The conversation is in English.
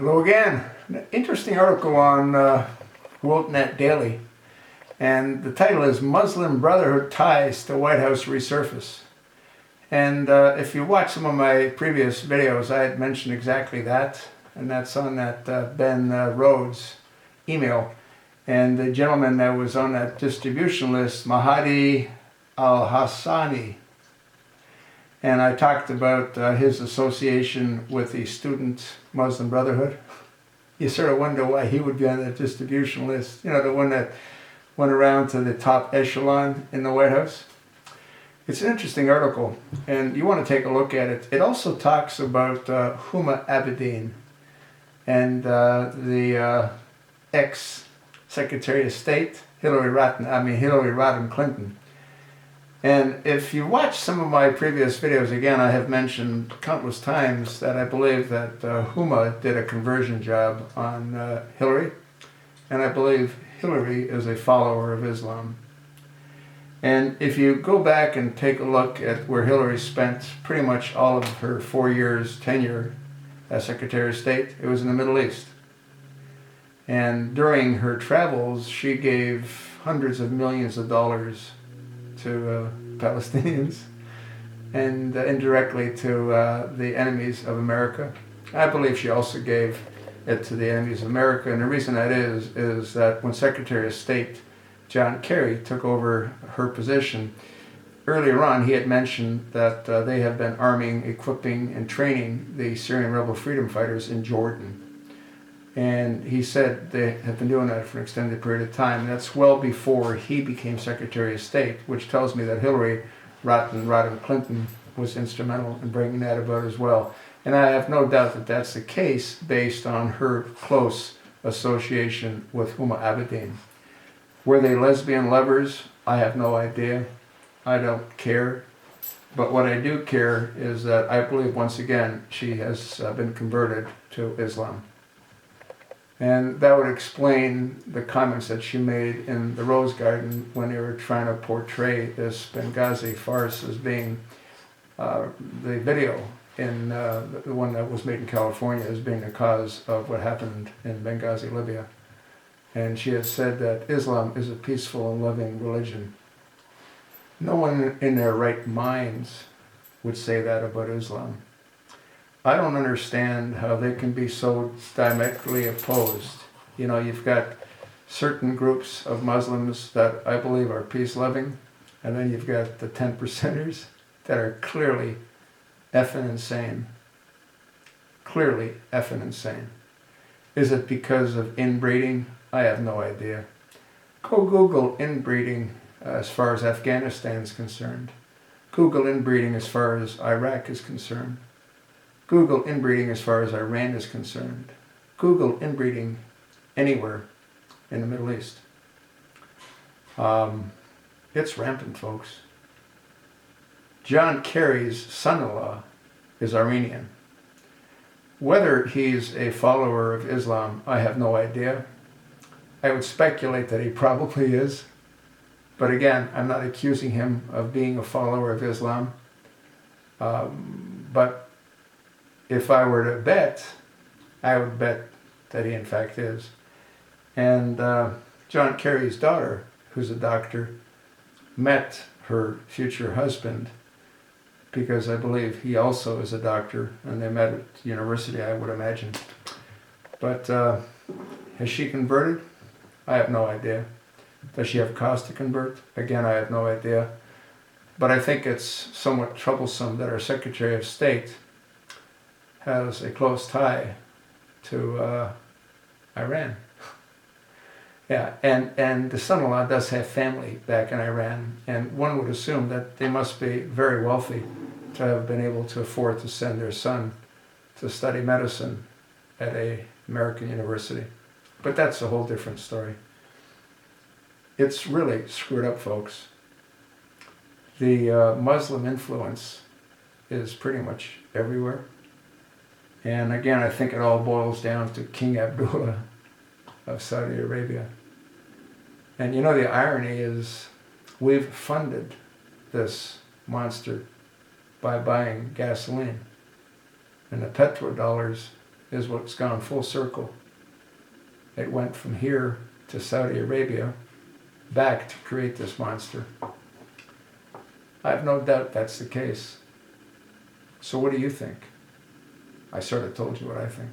Hello again. An interesting article on WorldNet Daily, and the title is Muslim Brotherhood Ties to White House Resurface. And if you watch some of my previous videos, I had mentioned exactly that, and that's on that Ben Rhodes email. And the gentleman that was on that distribution list, Mahdi al-Hassani, and I talked about his association with the Student Muslim Brotherhood. You sort of wonder why he would be on that distribution list. You know, the one that went around to the top echelon in the White House. It's an interesting article, and you want to take a look at it. It also talks about Huma Abedin and the ex-Secretary of State, Hillary Rodham Clinton. And if you watch some of my previous videos, again, I have mentioned countless times that I believe that Huma did a conversion job on Hillary, and I believe Hillary is a follower of Islam. And if you go back and take a look at where Hillary spent pretty much all of her 4 years tenure as Secretary of State, it was in the Middle East. And during her travels, she gave hundreds of millions of dollars to Palestinians and indirectly to the enemies of America. I believe she also gave it to the enemies of America, and the reason that is that when Secretary of State John Kerry took over her position, earlier on he had mentioned that they have been arming, equipping, and training the Syrian rebel freedom fighters in Jordan. And he said they have been doing that for an extended period of time. That's well before he became Secretary of State, which tells me that Hillary Rodham Clinton was instrumental in bringing that about as well. And I have no doubt that that's the case based on her close association with Huma Abedin. Were they lesbian lovers? I have no idea. I don't care. But what I do care is that I believe, once again, she has been converted to Islam. And that would explain the comments that she made in the Rose Garden when they were trying to portray this Benghazi farce as being the video in the one that was made in California as being the cause of what happened in Benghazi, Libya. And she had said that Islam is a peaceful and loving religion. No one in their right minds would say that about Islam. I don't understand how they can be so diametrically opposed. You know, you've got certain groups of Muslims that I believe are peace-loving, and then you've got the 10%ers that are clearly effing insane. Clearly effing insane. Is it because of inbreeding? I have no idea. Go Google inbreeding as far as Afghanistan is concerned. Google inbreeding as far as Iraq is concerned. Google inbreeding as far as Iran is concerned. Google inbreeding anywhere in the Middle East. It's rampant, folks. John Kerry's son-in-law is Armenian. Whether he's a follower of Islam, I have no idea. I would speculate that he probably is. But again, I'm not accusing him of being a follower of Islam. But if I were to bet, I would bet that he in fact is. And John Kerry's daughter, who's a doctor, met her future husband because I believe he also is a doctor, and they met at university, I would imagine. But has she converted? I have no idea. Does she have cause to convert? Again, I have no idea. But I think it's somewhat troublesome that our Secretary of State has a close tie to Iran. Yeah, and the son-in-law does have family back in Iran, and one would assume that they must be very wealthy to have been able to afford to send their son to study medicine at an American university. But that's a whole different story. It's really screwed up, folks. The Muslim influence is pretty much everywhere. And again, I think it all boils down to King Abdullah of Saudi Arabia. And you know, the irony is we've funded this monster by buying gasoline. And the petrodollars is what's gone full circle. It went from here to Saudi Arabia, back to create this monster. I have no doubt that's the case. So what do you think? I sort of told you what I think.